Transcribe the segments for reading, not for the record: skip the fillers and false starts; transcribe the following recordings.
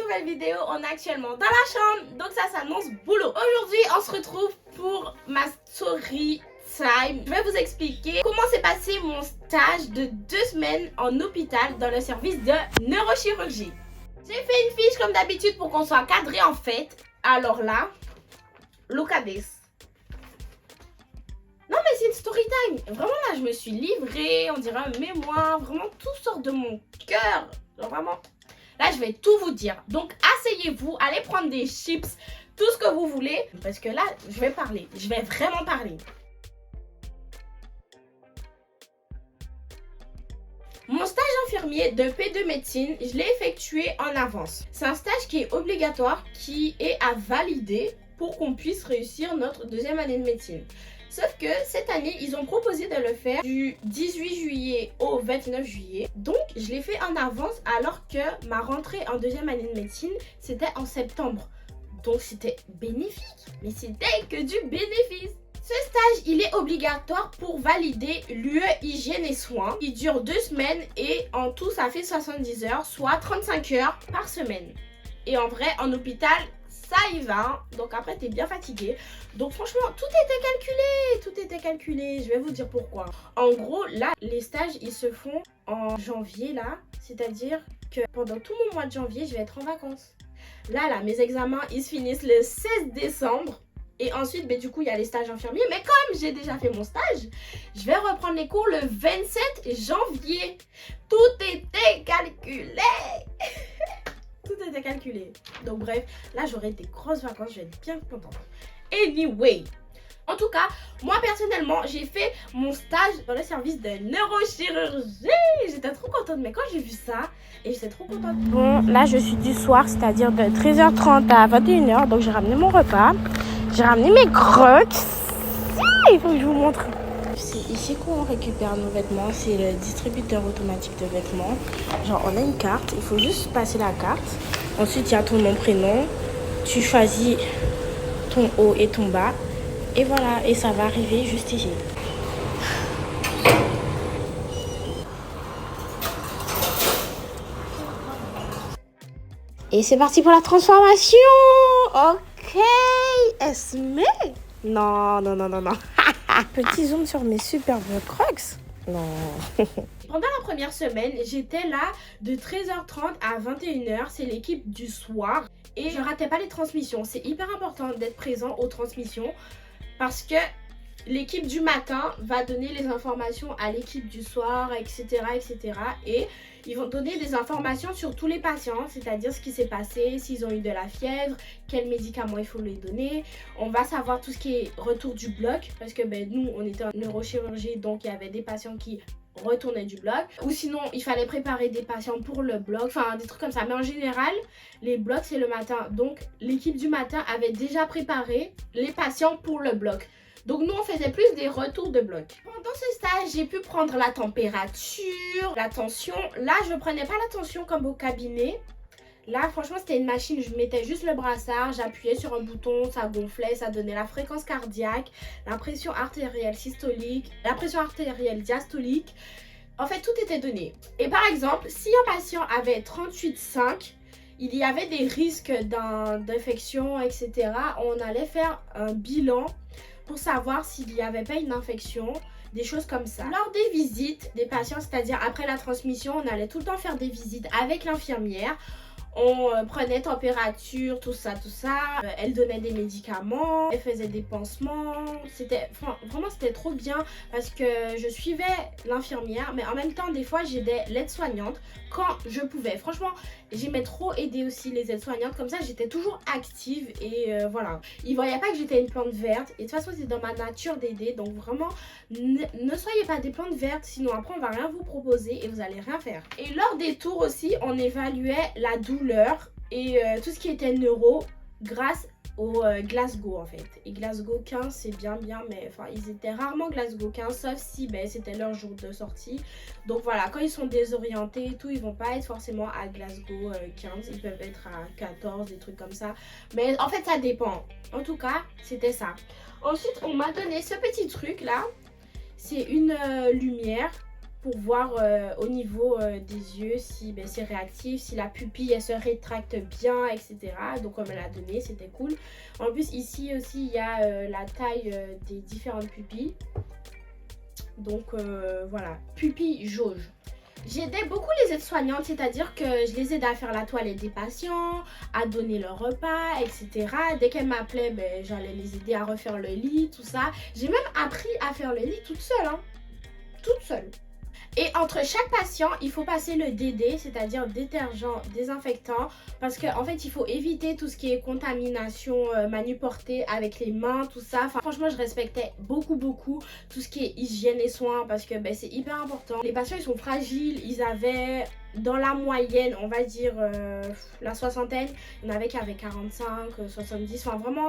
nouvelle vidéo. On est actuellement dans la chambre, donc ça s'annonce boulot. Aujourd'hui, on se retrouve pour ma story time. Je vais vous expliquer comment s'est passé mon stage de 2 semaines en hôpital dans le service de neurochirurgie. J'ai fait une fiche comme d'habitude pour qu'on soit cadré en fait. Alors là, look at this. Non mais c'est une story time. Vraiment là, je me suis livrée, on dirait un mémoire. Vraiment, tout sort de mon cœur. Genre vraiment. Là, je vais tout vous dire. Donc, asseyez-vous, allez prendre des chips, tout ce que vous voulez. Parce que là, je vais parler. Je vais vraiment parler. Mon stage infirmier de P2 médecine, je l'ai effectué en avance. C'est un stage qui est obligatoire, qui est à valider pour qu'on puisse réussir notre 2e année de médecine. Sauf que cette année, ils ont proposé de le faire du 18 juillet au 29 juillet. Donc, je l'ai fait en avance alors que ma rentrée en 2e année de médecine, c'était en septembre. Donc, c'était bénéfique. Mais c'était que du bénéfice. Ce stage, il est obligatoire pour valider l'UE hygiène et soins. Il dure 2 semaines et en tout, ça fait 70 heures, soit 35 heures par semaine. Et en vrai, en hôpital, ça y va. Donc après, t'es bien fatigué. Donc franchement, tout était calculé. Je vais vous dire pourquoi. En gros, là, les stages, ils se font en janvier, là. C'est-à-dire que pendant tout mon mois de janvier, je vais être en vacances. Là, mes examens, ils se finissent le 16 décembre. Et ensuite, du coup, il y a les stages infirmiers. Mais comme j'ai déjà fait mon stage, je vais reprendre les cours le 27 janvier. Tout était calculé. Tout était calculé. Donc bref, là, j'aurai des grosses vacances. Je vais être bien contente. Anyway. En tout cas, moi, personnellement, j'ai fait mon stage dans le service de neurochirurgie. J'étais trop contente. Mais quand j'ai vu ça, et j'étais trop contente. Bon, là, je suis du soir, c'est-à-dire de 13h30 à 21h. Donc, j'ai ramené mon repas. J'ai ramené mes crocs. Il faut que je vous montre. C'est ici qu'on récupère nos vêtements. C'est le distributeur automatique de vêtements. Genre, on a une carte. Il faut juste passer la carte. Ensuite, il y a ton nom, prénom. Tu choisis ton haut et ton bas. Et voilà. Et ça va arriver juste ici. Et c'est parti pour la transformation. Ok. Esme. Non. Petit zoom sur mes superbes crocs. Non. Pendant la première semaine, j'étais là de 13h30 à 21h. C'est l'équipe du soir. Et je ratais pas les transmissions. C'est hyper important d'être présent aux transmissions. Parce que l'équipe du matin va donner les informations à l'équipe du soir, etc. Et ils vont donner des informations sur tous les patients, c'est-à-dire ce qui s'est passé, s'ils ont eu de la fièvre, quels médicaments il faut les donner. On va savoir tout ce qui est retour du bloc, parce que nous, on était en neurochirurgie, donc il y avait des patients qui retournaient du bloc. Ou sinon, il fallait préparer des patients pour le bloc, enfin des trucs comme ça. Mais en général, les blocs, c'est le matin. Donc, l'équipe du matin avait déjà préparé les patients pour le bloc. Donc nous, on faisait plus des retours de bloc. Pendant ce stage, j'ai pu prendre la température, la tension. Là, je ne prenais pas la tension comme au cabinet. Là, franchement, c'était une machine. Je mettais juste le brassard, j'appuyais sur un bouton, ça gonflait, ça donnait la fréquence cardiaque, la pression artérielle systolique, la pression artérielle diastolique. En fait, tout était donné. Et par exemple, si un patient avait 38,5, il y avait des risques d'infection, etc. On allait faire un bilan pour savoir s'il n'y avait pas une infection, des choses comme ça. Lors des visites des patients, c'est-à-dire après la transmission, on allait tout le temps faire des visites avec l'infirmière. On prenait température, tout ça. Elle donnait des médicaments, elle faisait des pansements. Vraiment, c'était trop bien parce que je suivais l'infirmière, mais en même temps, des fois, j'aidais l'aide-soignante quand je pouvais. Franchement, j'aimais trop aider aussi les aides-soignantes. Comme ça, j'étais toujours active et voilà. Ils ne voyaient pas que j'étais une plante verte. Et de toute façon, c'est dans ma nature d'aider. Donc vraiment, ne soyez pas des plantes vertes. Sinon, après, on va rien vous proposer et vous allez rien faire. Et lors des tours aussi, on évaluait la douleur et tout ce qui était neuro grâce au Glasgow en fait. Et Glasgow 15 c'est bien mais enfin ils étaient rarement Glasgow 15 sauf si c'était leur jour de sortie. Donc voilà, quand ils sont désorientés et tout, ils vont pas être forcément à Glasgow 15, ils peuvent être à 14, des trucs comme ça. Mais en fait ça dépend. En tout cas, c'était ça. Ensuite, on m'a donné ce petit truc là. C'est une lumière pour voir au niveau des yeux si c'est réactif, si la pupille elle se rétracte bien, etc. Donc on me l'a donné, c'était cool. En plus ici aussi il y a la taille des différentes pupilles. Donc voilà, pupille jauge. J'aidais beaucoup les aides-soignantes, c'est-à-dire que je les aidais à faire la toilette des patients, à donner leur repas, etc. Dès qu'elles m'appelaient, j'allais les aider à refaire le lit, tout ça. J'ai même appris à faire le lit toute seule, hein. Toute seule. Et entre chaque patient, il faut passer le DD, c'est-à-dire détergent, désinfectant, parce qu'en fait, il faut éviter tout ce qui est contamination manuportée avec les mains, tout ça. Enfin, franchement, je respectais beaucoup tout ce qui est hygiène et soins, parce que c'est hyper important. Les patients, ils sont fragiles, ils avaient dans la moyenne, on va dire la soixantaine, il y en avait qui avaient 45, 70, enfin vraiment,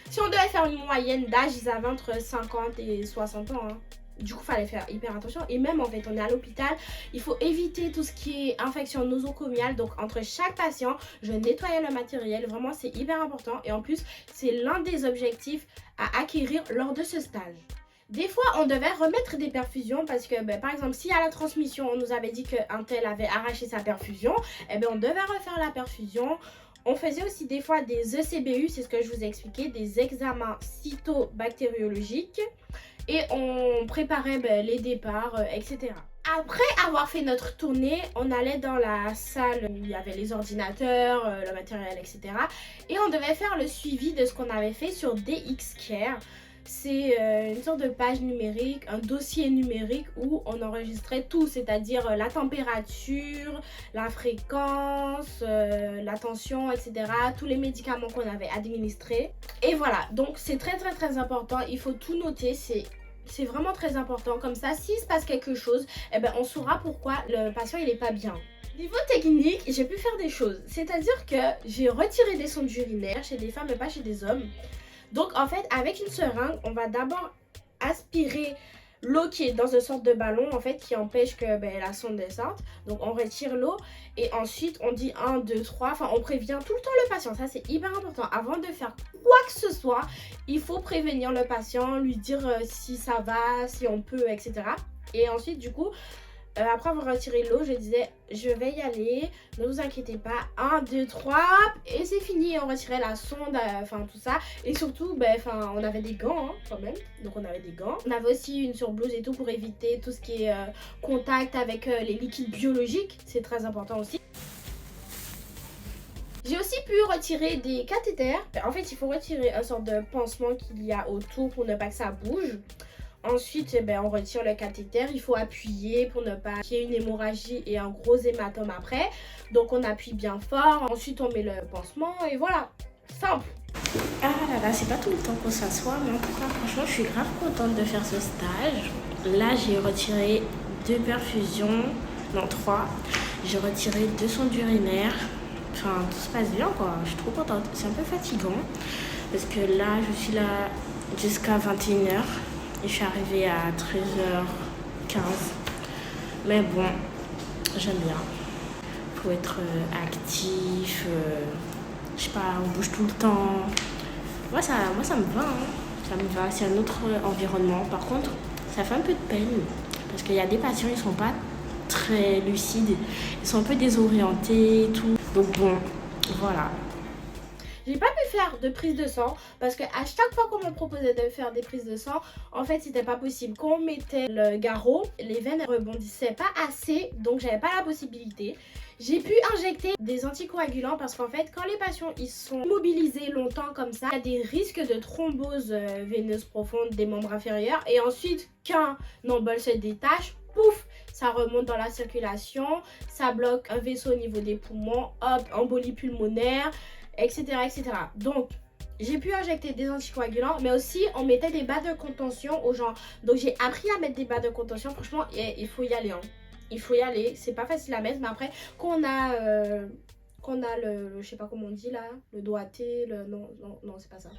si on devait faire une moyenne d'âge, ils avaient entre 50 et 60 ans, hein. Du coup, il fallait faire hyper attention. Et même en fait, on est à l'hôpital, il faut éviter tout ce qui est infection nosocomiale. Donc, entre chaque patient, je nettoyais le matériel. Vraiment, c'est hyper important. Et en plus, c'est l'un des objectifs à acquérir lors de ce stage. Des fois, on devait remettre des perfusions parce que, par exemple, si à la transmission, on nous avait dit qu'un tel avait arraché sa perfusion, on devait refaire la perfusion. On faisait aussi des fois des ECBU, c'est ce que je vous ai expliqué, des examens cytobactériologiques. Et on préparait les départs, etc. Après avoir fait notre tournée, on allait dans la salle où il y avait les ordinateurs, le matériel, etc. Et on devait faire le suivi de ce qu'on avait fait sur DxCare. C'est une sorte de page numérique, un dossier numérique où on enregistrait tout, c'est-à-dire la température, la fréquence, la tension, etc. Tous les médicaments qu'on avait administrés. Et voilà, donc c'est très important, il faut tout noter, c'est vraiment très important. Comme ça, s'il se passe quelque chose, on saura pourquoi le patient il est pas bien. Niveau technique, j'ai pu faire des choses. C'est-à-dire que j'ai retiré des sondes urinaires chez des femmes et pas chez des hommes. Donc en fait, avec une seringue, on va d'abord aspirer l'eau qui est dans une sorte de ballon en fait qui empêche que la sonde descende. Donc on retire l'eau et ensuite on dit 1, 2, 3. Enfin, on prévient tout le temps le patient. Ça, c'est hyper important. Avant de faire quoi que ce soit, il faut prévenir le patient, lui dire si ça va, si on peut, etc. Et ensuite, du coup, après avoir retiré l'eau, je disais je vais y aller, ne vous inquiétez pas, 1, 2, 3 et c'est fini. On retirait la sonde, enfin tout ça. Et surtout, on avait des gants hein, quand même, donc on avait des gants. On avait aussi une surblouse et tout pour éviter tout ce qui est contact avec les liquides biologiques, c'est très important aussi. J'ai aussi pu retirer des cathéters. En fait, il faut retirer un sorte de pansement qu'il y a autour pour ne pas que ça bouge. Ensuite, on retire le cathéter. Il faut appuyer pour ne pas qu'il y ait une hémorragie et un gros hématome après. Donc, on appuie bien fort. Ensuite, on met le pansement et voilà. Simple. Ah là là, c'est pas tout le temps qu'on s'assoit. Mais en tout cas, franchement, je suis grave contente de faire ce stage. Là, j'ai retiré 2 perfusions. Non, 3. J'ai retiré 2 sondes urinaires. Enfin, tout se passe bien, quoi. Je suis trop contente. C'est un peu fatigant. Parce que là, je suis là jusqu'à 21h. Et je suis arrivée à 13h15. Mais bon, j'aime bien. Faut être actif. Je sais pas, on bouge tout le temps. Moi, ça me va. Hein. Ça me va. C'est un autre environnement. Par contre, ça fait un peu de peine. Parce qu'il y a des patients, ils sont pas très lucides. Ils sont un peu désorientés et tout. Donc bon, voilà. J'ai pas pu faire de prise de sang parce que à chaque fois qu'on me proposait de faire des prises de sang, en fait c'était pas possible. Quand on mettait le garrot, les veines ne rebondissaient pas assez, donc j'avais pas la possibilité. J'ai pu injecter des anticoagulants parce qu'en fait quand les patients ils sont mobilisés longtemps comme ça, il y a des risques de thrombose veineuse profonde des membres inférieurs et ensuite qu'un embol se détache, pouf, ça remonte dans la circulation, ça bloque un vaisseau au niveau des poumons, hop, embolie pulmonaire, etc. etc. Donc, j'ai pu injecter des anticoagulants, mais aussi on mettait des bas de contention aux gens. Donc, j'ai appris à mettre des bas de contention. Franchement, il faut y aller. Hein. Il faut y aller. C'est pas facile à mettre, mais après, quand on a le, je sais pas comment on dit là, le doigté, non, c'est pas ça.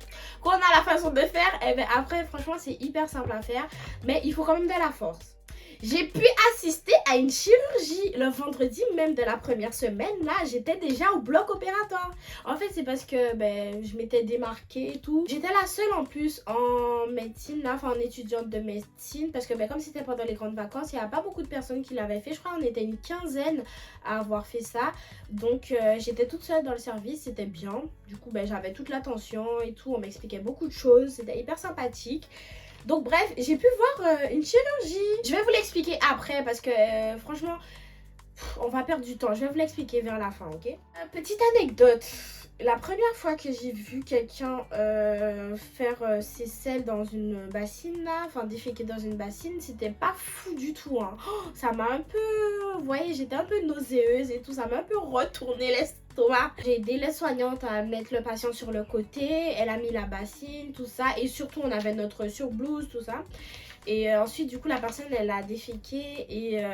Quand on a la façon de faire, après, franchement, c'est hyper simple à faire, mais il faut quand même de la force. J'ai pu assister à une chirurgie le vendredi même de la première semaine. Là, j'étais déjà au bloc opératoire. En fait, c'est parce que je m'étais démarquée et tout. J'étais la seule en plus en médecine, là, enfin en étudiante de médecine. Parce que comme c'était pendant les grandes vacances, il n'y a pas beaucoup de personnes qui l'avaient fait. Je crois qu'on était une quinzaine à avoir fait ça. Donc, j'étais toute seule dans le service, c'était bien. Du coup, j'avais toute l'attention et tout. On m'expliquait beaucoup de choses. C'était hyper sympathique. Donc bref, j'ai pu voir une chirurgie. Je vais vous l'expliquer après parce que franchement, on va perdre du temps. Je vais vous l'expliquer vers la fin, ok? Petite anecdote. La première fois que j'ai vu quelqu'un faire ses selles dans une bassine là, enfin déféquer dans une bassine, c'était pas fou du tout, hein. Oh, ça m'a un peu, vous voyez, j'étais un peu nauséeuse et tout, ça m'a un peu retourné l'estomac. J'ai aidé les soignantes à mettre le patient sur le côté, elle a mis la bassine, tout ça, et surtout on avait notre surblouse, tout ça. Et ensuite, du coup, la personne, elle a déféqué et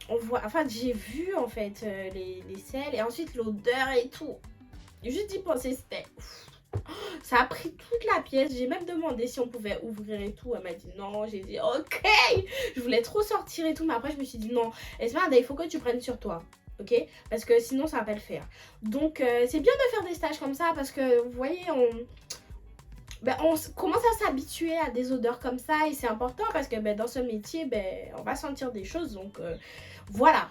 on voit... Enfin, j'ai vu, en fait, les selles et ensuite l'odeur et tout. Juste d'y penser, c'était... Ça a pris toute la pièce. J'ai même demandé si on pouvait ouvrir et tout. Elle m'a dit non. J'ai dit ok. Je voulais trop sortir et tout. Mais après, je me suis dit non. Esmeralda, il faut que tu prennes sur toi. Ok? Parce que sinon, ça va pas le faire. Donc, c'est bien de faire des stages comme ça. Parce que, vous voyez, on commence à s'habituer à des odeurs comme ça. Et c'est important parce que dans ce métier, on va sentir des choses. Donc, voilà.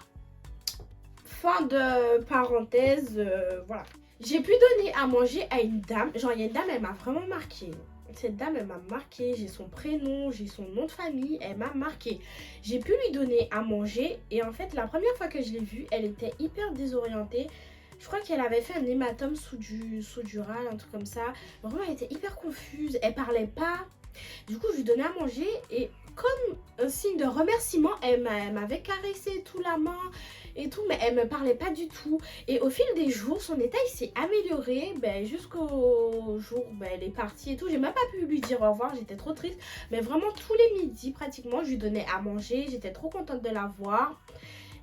Fin de parenthèse. Voilà. J'ai pu donner à manger à une dame. Genre, il y a une dame, elle m'a vraiment marquée. Cette dame, elle m'a marquée. J'ai son prénom, j'ai son nom de famille. Elle m'a marquée. J'ai pu lui donner à manger. Et en fait, la première fois que je l'ai vue, elle était hyper désorientée. Je crois qu'elle avait fait un hématome sous-dural, un truc comme ça. Vraiment, elle était hyper confuse. Elle parlait pas. Du coup, je lui donnais à manger. Et comme un signe de remerciement, elle m'avait caressé tout la main et tout, mais elle me parlait pas du tout. Et au fil des jours, son état il s'est amélioré jusqu'au jour où elle est partie et tout. J'ai même pas pu lui dire au revoir, j'étais trop triste. Mais vraiment tous les midis pratiquement, je lui donnais à manger. J'étais trop contente de la voir.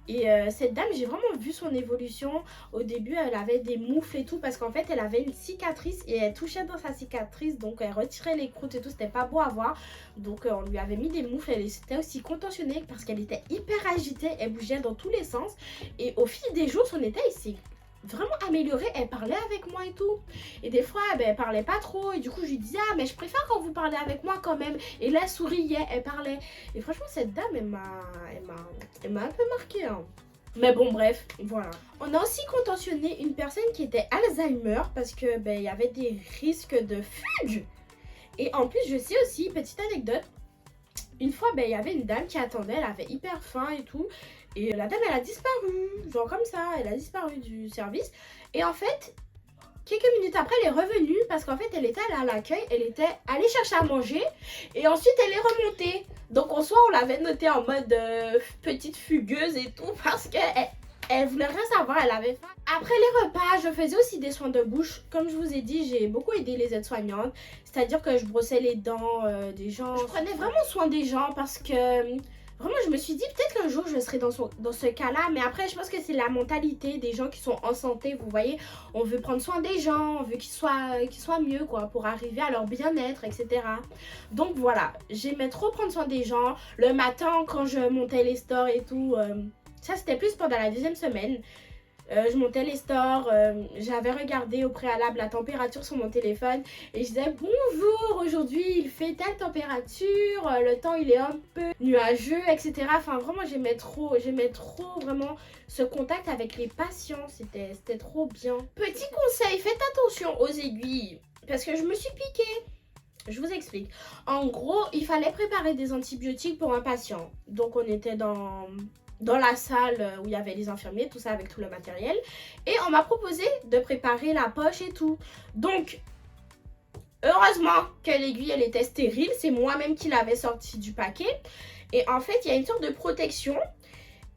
Et cette dame, j'ai vraiment vu son évolution. Au début, elle avait des moufles et tout parce qu'en fait, elle avait une cicatrice et elle touchait dans sa cicatrice. Donc, elle retirait les croûtes et tout. C'était pas beau à voir. Donc, on lui avait mis des moufles. Elle était aussi contentionnée parce qu'elle était hyper agitée. Elle bougeait dans tous les sens. Et au fil des jours, son état, il s'est vraiment améliorée. Elle parlait avec moi et tout. Et des fois, elle parlait pas trop. Et du coup, je lui disais, ah, mais je préfère quand vous parlez avec moi quand même. Et là, elle souriait, elle parlait. Et franchement, cette dame, elle m'a un peu marquée, hein. Mais bon, bref, voilà. On a aussi contentionné une personne qui était Alzheimer parce que il y avait des risques de fugue. Et en plus, je sais aussi, petite anecdote, une fois, il y avait une dame qui attendait, elle avait hyper faim et tout. Et la dame, elle a disparu, genre comme ça, elle a disparu du service. Et en fait, quelques minutes après, elle est revenue parce qu'en fait, elle était allée à l'accueil, elle était allée chercher à manger et ensuite, elle est remontée. Donc, en soi, on l'avait notée en mode petite fugueuse et tout parce qu'elle voulait rien savoir, elle avait faim. Après les repas, je faisais aussi des soins de bouche. Comme je vous ai dit, j'ai beaucoup aidé les aides-soignantes. C'est-à-dire que je brossais les dents des gens. Je prenais vraiment soin des gens parce que... Vraiment, je me suis dit peut-être qu'un jour je serai dans ce cas-là. Mais après, je pense que c'est la mentalité des gens qui sont en santé. Vous voyez, on veut prendre soin des gens, on veut qu'ils soient mieux, quoi, pour arriver à leur bien-être, etc. Donc voilà, j'aimais trop prendre soin des gens. Le matin, quand je montais les stores et tout, ça c'était plus pendant la deuxième semaine. Je montais les stores, j'avais regardé au préalable la température sur mon téléphone et je disais bonjour, aujourd'hui il fait telle température, le temps il est un peu nuageux, etc. Enfin vraiment j'aimais trop vraiment ce contact avec les patients, c'était trop bien. Petit conseil, faites attention aux aiguilles parce que je me suis piquée. Je vous explique. En gros, il fallait préparer des antibiotiques pour un patient. Donc on était dans la salle où il y avait les infirmiers, tout ça avec tout le matériel. Et on m'a proposé de préparer la poche et tout. Donc, heureusement que l'aiguille, elle était stérile. C'est moi-même qui l'avais sortie du paquet. Et en fait, il y a une sorte de protection.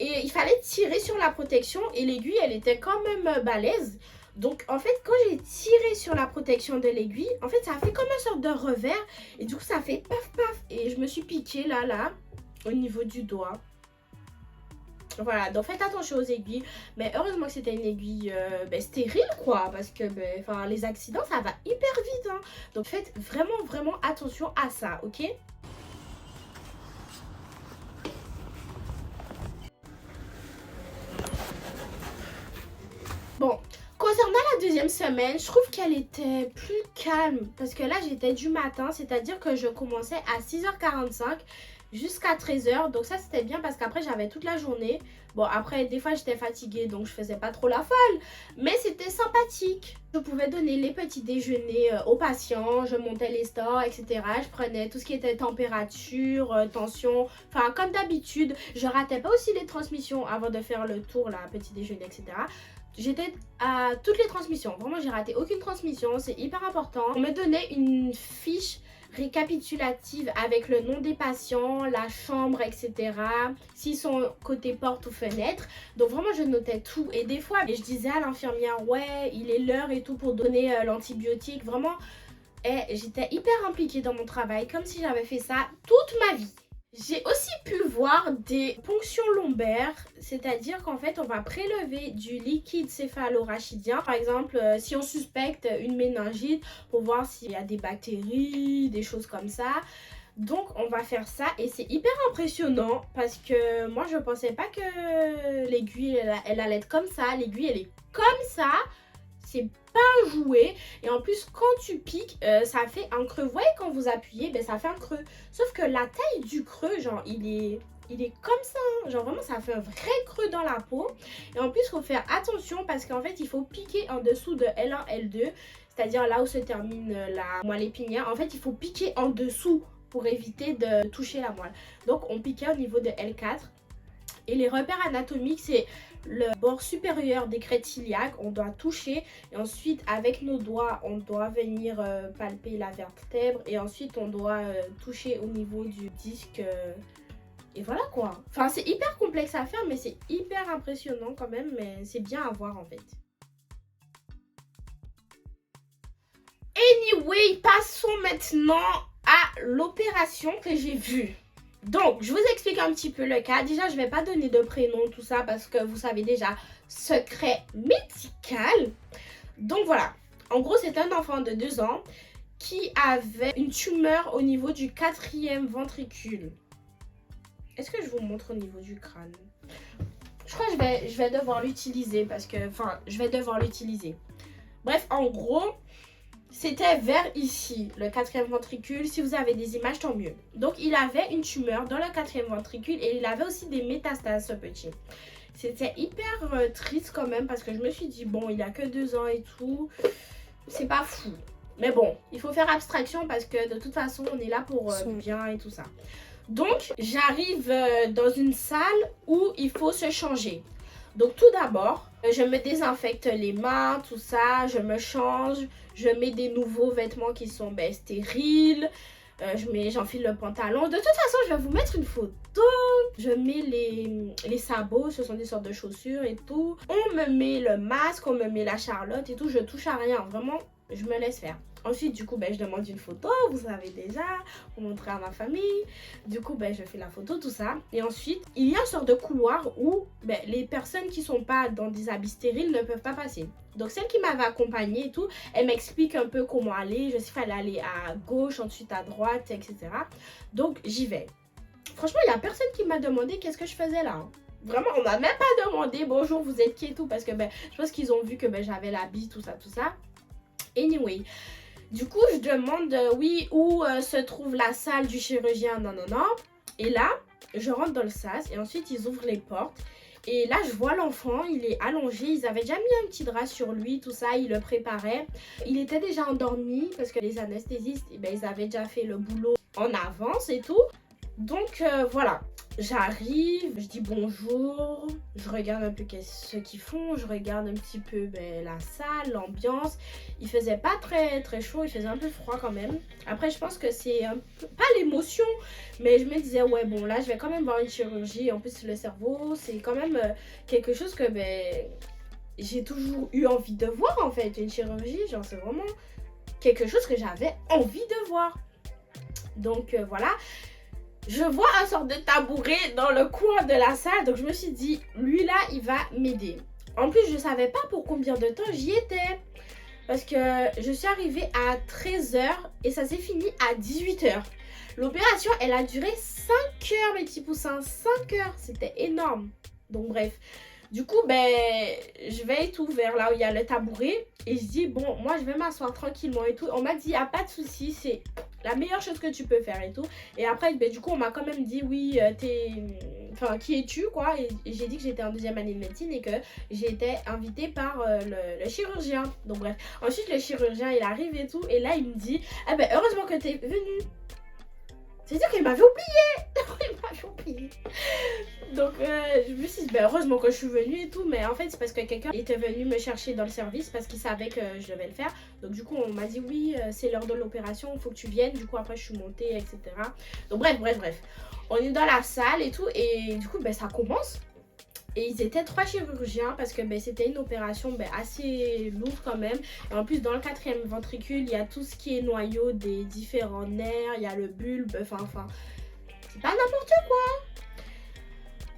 Et il fallait tirer sur la protection. Et l'aiguille, elle était quand même balèze. Donc, en fait, quand j'ai tiré sur la protection de l'aiguille, en fait, ça a fait comme une sorte de revers. Et du coup, ça a fait paf, paf. Et je me suis piquée là, au niveau du doigt. Voilà, donc faites attention aux aiguilles. Mais heureusement que c'était une aiguille stérile, quoi. Parce que les accidents, ça va hyper vite, hein. Donc faites vraiment attention à ça, ok? deuxième semaine, je trouve qu'elle était plus calme parce que là j'étais du matin, c'est-à-dire que je commençais à 6h45 jusqu'à 13h. Donc ça c'était bien parce qu'après j'avais toute la journée. Bon après des fois j'étais fatiguée donc je faisais pas trop la folle, mais c'était sympathique. Je pouvais donner les petits déjeuners aux patients, je montais les stores, etc. Je prenais tout ce qui était température, tension, enfin comme d'habitude. Je ratais pas aussi les transmissions avant de faire le tour là, petit déjeuner, etc. J'étais à toutes les transmissions. Vraiment, j'ai raté aucune transmission. C'est hyper important. On me donnait une fiche récapitulative avec le nom des patients, la chambre, etc. S'ils sont côté porte ou fenêtre. Donc vraiment, je notais tout. Et des fois, je disais à l'infirmière, ouais, il est l'heure et tout pour donner l'antibiotique. Vraiment, j'étais hyper impliquée dans mon travail, comme si j'avais fait ça toute ma vie. J'ai aussi pu voir des ponctions lombaires, c'est-à-dire qu'en fait on va prélever du liquide céphalorachidien. Par exemple, si on suspecte une méningite pour voir s'il y a des bactéries, des choses comme ça. Donc on va faire ça et c'est hyper impressionnant parce que moi je pensais pas que l'aiguille elle allait être comme ça. L'aiguille elle est comme ça. C'est pas un jouet et en plus quand tu piques ça fait un creux. Vous voyez quand vous appuyez ça fait un creux, sauf que la taille du creux genre il est comme ça hein. Genre vraiment ça fait un vrai creux dans la peau. Et en plus il faut faire attention parce qu'en fait il faut piquer en dessous de L1 L2, c'est à dire là où se termine la moelle épinière. En fait il faut piquer en dessous pour éviter de toucher la moelle. Donc on piquait au niveau de L4. Et les repères anatomiques, c'est le bord supérieur des crêtes iliaques, on doit toucher. Et ensuite, avec nos doigts, on doit venir palper la vertèbre. Et ensuite, on doit toucher au niveau du disque. Et voilà quoi. Enfin, c'est hyper complexe à faire, mais c'est hyper impressionnant quand même. Mais c'est bien à voir en fait. Anyway, passons maintenant à l'opération que j'ai vue. Donc, je vous explique un petit peu le cas. Déjà, je ne vais pas donner de prénom, tout ça, parce que vous savez déjà, secret médical. Donc, voilà. En gros, c'est un enfant de 2 ans qui avait une tumeur au niveau du 4e ventricule. Est-ce que je vous montre au niveau du crâne? Je crois que je vais devoir l'utiliser parce que... Enfin, je vais devoir l'utiliser. Bref, en gros... C'était vers ici, le 4e ventricule. Si vous avez des images, tant mieux. Donc, il avait une tumeur dans le 4e ventricule et il avait aussi des métastases, ce petit. C'était hyper triste quand même parce que je me suis dit, bon, il a que 2 ans et tout. C'est pas fou. Mais bon, il faut faire abstraction parce que de toute façon, on est là pour bien et tout ça. Donc, j'arrive dans une salle où il faut se changer. Donc tout d'abord, je me désinfecte les mains, tout ça, je me change, je mets des nouveaux vêtements qui sont stériles, j'enfile le pantalon. De toute façon, je vais vous mettre une photo. Je mets les sabots, ce sont des sortes de chaussures et tout. On me met le masque, on me met la charlotte et tout, je touche à rien, vraiment, je me laisse faire. Ensuite, du coup, je demande une photo, vous savez déjà, pour montrer à ma famille. Du coup, je fais la photo, tout ça. Et ensuite, il y a une sorte de couloir où les personnes qui sont pas dans des habits stériles ne peuvent pas passer. Donc, celle qui m'avait accompagnée et tout, elle m'explique un peu comment aller. Je sais qu'il fallait aller à gauche, ensuite à droite, etc. Donc, j'y vais. Franchement, il n'y a personne qui m'a demandé qu'est-ce que je faisais là. Hein. Vraiment, on m'a même pas demandé bonjour, vous êtes qui et tout. Parce que je pense qu'ils ont vu que j'avais l'habit, tout ça, tout ça. Anyway. Du coup, je demande, oui, où se trouve la salle du chirurgien, non. Et là, je rentre dans le sas et ensuite, ils ouvrent les portes. Et là, je vois l'enfant, il est allongé. Ils avaient déjà mis un petit drap sur lui, tout ça, ils le préparaient. Il était déjà endormi parce que les anesthésistes, ils avaient déjà fait le boulot en avance et tout. Donc, voilà. J'arrive, je dis bonjour, je regarde un peu ce qu'ils font, je regarde un petit peu la salle, l'ambiance. Il faisait pas très chaud, il faisait un peu froid quand même. Après je pense que c'est un peu, pas l'émotion, mais je me disais ouais bon là je vais quand même voir une chirurgie. En plus le cerveau c'est quand même quelque chose que j'ai toujours eu envie de voir en fait. Une chirurgie, genre c'est vraiment quelque chose que j'avais envie de voir. Donc voilà. Je vois un sort de tabouret dans le coin de la salle. Donc je me suis dit, lui là, il va m'aider. En plus, je ne savais pas pour combien de temps j'y étais. Parce que je suis arrivée à 13h et ça s'est fini à 18h. L'opération, elle a duré 5 heures, mes petits poussins. 5 heures, c'était énorme. Donc bref. Du coup, ben, je vais et tout vers là où il y a le tabouret. Et je dis, bon, moi, je vais m'asseoir tranquillement et tout. On m'a dit, y a pas de souci, c'est la meilleure chose que tu peux faire et tout. Et après, ben, du coup, on m'a quand même dit, oui, enfin, qui es-tu, quoi? Et j'ai dit que j'étais en deuxième année de médecine et que j'ai été invitée par le chirurgien. Donc, bref. Ensuite, le chirurgien, il arrive et tout. Et là, il me dit, ah ben, heureusement que t'es venue. C'est-à-dire qu'il m'avait oublié. Il m'avait oublié. Donc je me suis dit, ben, heureusement que je suis venue et tout. Mais en fait, c'est parce que quelqu'un était venu me chercher dans le service parce qu'il savait que je devais le faire. Donc du coup, on m'a dit, oui, c'est l'heure de l'opération, il faut que tu viennes. Du coup, après, je suis montée, etc. Donc bref. On est dans la salle et tout. Et du coup, ben, ça commence. Et ils étaient 3 chirurgiens parce que ben, c'était une opération ben, assez lourde quand même. Et en plus, dans le 4e ventricule, il y a tout ce qui est noyau des différents nerfs, il y a le bulbe, enfin, c'est pas n'importe quoi.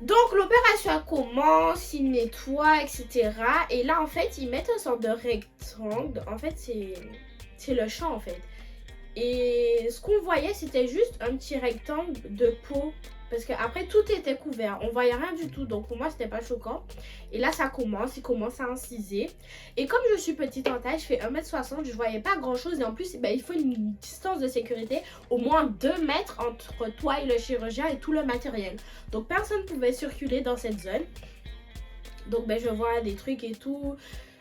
Donc, l'opération commence, ils nettoient, etc. Et là, en fait, ils mettent une sorte de rectangle. En fait, c'est le champ, en fait. Et ce qu'on voyait, c'était juste un petit rectangle de peau. Parce qu'après, tout était couvert. On voyait rien du tout. Donc, pour moi, c'était pas choquant. Et là, ça commence. Il commence à inciser. Et comme je suis petite en taille, je fais 1m60. Je voyais pas grand-chose. Et en plus, ben, il faut une distance de sécurité. Au moins 2 mètres entre toi et le chirurgien et tout le matériel. Donc, personne ne pouvait circuler dans cette zone. Donc, ben, je vois des trucs et tout.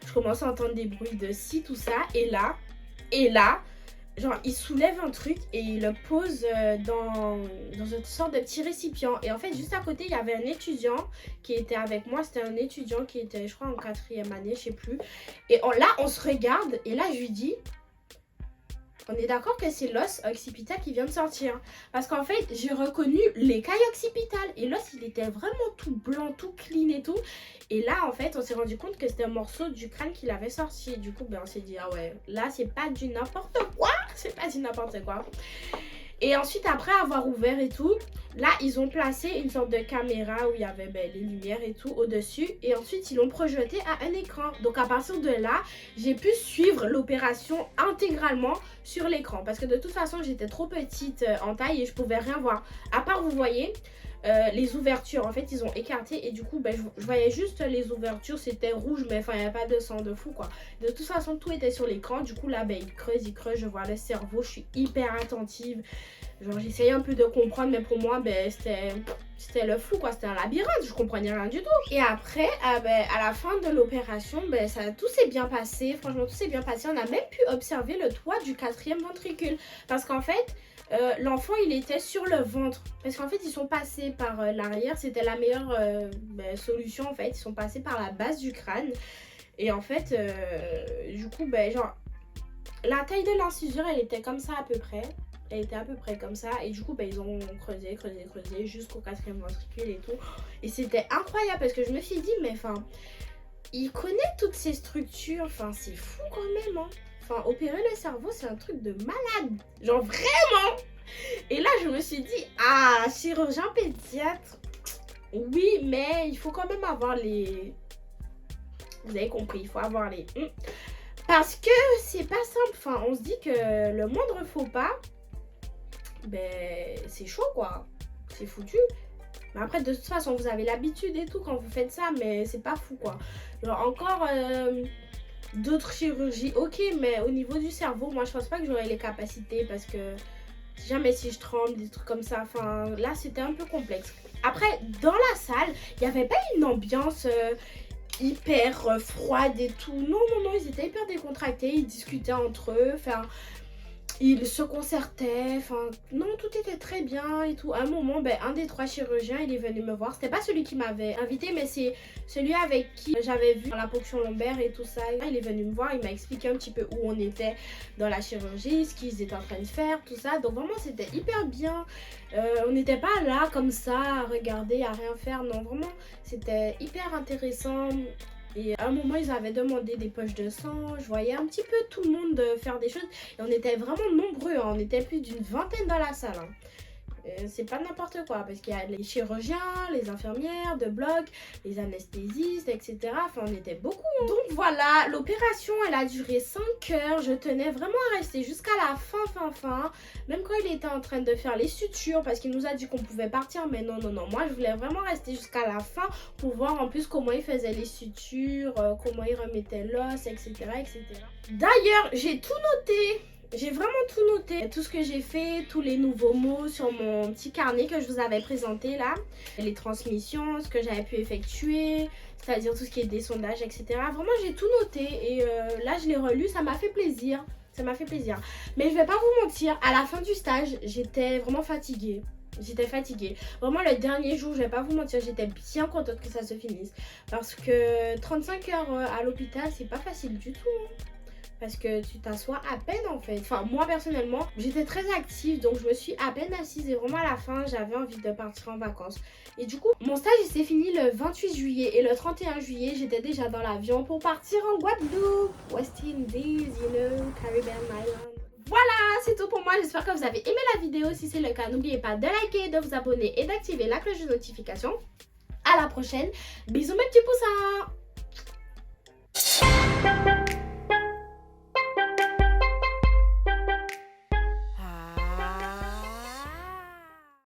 Je commence à entendre des bruits de scie, tout ça. Et là... genre, il soulève un truc et il le pose dans une sorte de petit récipient. Et en fait, juste à côté, il y avait un étudiant qui était avec moi. C'était un étudiant qui était, je crois, en 4e année, je sais plus. Et là, on se regarde et là, je lui dis... On est d'accord que c'est l'os occipital qui vient de sortir. Parce qu'en fait, j'ai reconnu l'écaille occipitale. Et l'os, il était vraiment tout blanc, tout clean et tout. Et là, en fait, on s'est rendu compte que c'était un morceau du crâne qu'il avait sorti. Du coup, ben, on s'est dit, ah ouais, là, c'est pas du n'importe quoi. C'est pas du n'importe quoi. Et ensuite, après avoir ouvert et tout, là, ils ont placé une sorte de caméra où il y avait ben, les lumières et tout au-dessus. Et ensuite, ils l'ont projeté à un écran. Donc, à partir de là, j'ai pu suivre l'opération intégralement sur l'écran. Parce que de toute façon, j'étais trop petite en taille et je pouvais rien voir. À part, vous voyez... les ouvertures, en fait, ils ont écarté et du coup, ben, je voyais juste les ouvertures, c'était rouge, mais enfin, il n'y avait pas de sang de fou, quoi. De toute façon, tout était sur l'écran. Du coup, là, ben, il creuse, je vois le cerveau, je suis hyper attentive. Genre, j'essayais un peu de comprendre, mais pour moi, ben, c'était le flou, quoi. C'était un labyrinthe, je comprenais rien du tout. Et après, ben, à la fin de l'opération, ben, tout s'est bien passé. Franchement, tout s'est bien passé. On a même pu observer le toit du 4e ventricule. Parce qu'en fait... l'enfant il était sur le ventre parce qu'en fait ils sont passés par l'arrière, c'était la meilleure solution en fait, ils sont passés par la base du crâne et en fait du coup ben genre la taille de l'incisure elle était comme ça à peu près, elle était à peu près comme ça et du coup ben ils ont creusé jusqu'au 4e ventricule et tout et c'était incroyable parce que je me suis dit mais enfin il connaît toutes ces structures, enfin c'est fou quand même hein. Enfin, opérer le cerveau, c'est un truc de malade. Genre, vraiment. Et là, je me suis dit, ah, chirurgien pédiatre. Oui, mais il faut quand même avoir les... Vous avez compris, il faut avoir les... Parce que c'est pas simple. Enfin, on se dit que le moindre faux pas, ben, c'est chaud, quoi. C'est foutu. Mais après, de toute façon, vous avez l'habitude et tout quand vous faites ça, mais c'est pas fou, quoi. Genre, encore... d'autres chirurgies, ok, mais au niveau du cerveau, moi je pense pas que j'aurais les capacités parce que jamais si je tremble, des trucs comme ça, enfin là c'était un peu complexe. Après, dans la salle, il n'y avait pas une ambiance hyper froide et tout, non, ils étaient hyper décontractés, ils discutaient entre eux, enfin... Ils se concertaient, enfin non tout était très bien et tout. À un moment, ben, un des 3 chirurgiens il est venu me voir. C'était pas celui qui m'avait invité mais c'est celui avec qui j'avais vu la ponction lombaire et tout ça. Il est venu me voir, il m'a expliqué un petit peu où on était dans la chirurgie, ce qu'ils étaient en train de faire, tout ça. Donc vraiment c'était hyper bien. On n'était pas là comme ça à regarder, à rien faire. Non vraiment c'était hyper intéressant. Et à un moment, ils avaient demandé des poches de sang. Je voyais un petit peu tout le monde faire des choses. Et on était vraiment nombreux. Hein. On était plus d'une vingtaine dans la salle. Hein. C'est pas n'importe quoi parce qu'il y a les chirurgiens, les infirmières de bloc, les anesthésistes, etc. Enfin, on était beaucoup. Hein. Donc voilà, l'opération, elle a duré 5 heures. Je tenais vraiment à rester jusqu'à la fin. Même quand il était en train de faire les sutures parce qu'il nous a dit qu'on pouvait partir. Mais non. Moi, je voulais vraiment rester jusqu'à la fin pour voir en plus comment il faisait les sutures, comment il remettait l'os, etc. D'ailleurs, j'ai tout noté. J'ai vraiment tout noté, tout ce que j'ai fait, tous les nouveaux mots sur mon petit carnet que je vous avais présenté là. Les transmissions, ce que j'avais pu effectuer, c'est-à-dire tout ce qui est des sondages, etc. Vraiment, j'ai tout noté et là, je l'ai relu, ça m'a fait plaisir. Ça m'a fait plaisir. Mais je vais pas vous mentir, à la fin du stage, j'étais vraiment fatiguée. Vraiment, le dernier jour, je vais pas vous mentir, j'étais bien contente que ça se finisse. Parce que 35 heures à l'hôpital, c'est pas facile du tout. Hein. Parce que tu t'assois à peine en fait. Enfin, moi personnellement, j'étais très active, donc je me suis à peine assise et vraiment à la fin, j'avais envie de partir en vacances. Et du coup, mon stage il s'est fini le 28 juillet et le 31 juillet, j'étais déjà dans l'avion pour partir en Guadeloupe, West Indies, Caribbean Island. Voilà, c'est tout pour moi. J'espère que vous avez aimé la vidéo. Si c'est le cas, n'oubliez pas de liker, de vous abonner et d'activer la cloche de notification. À la prochaine. Bisous mes petits poussins.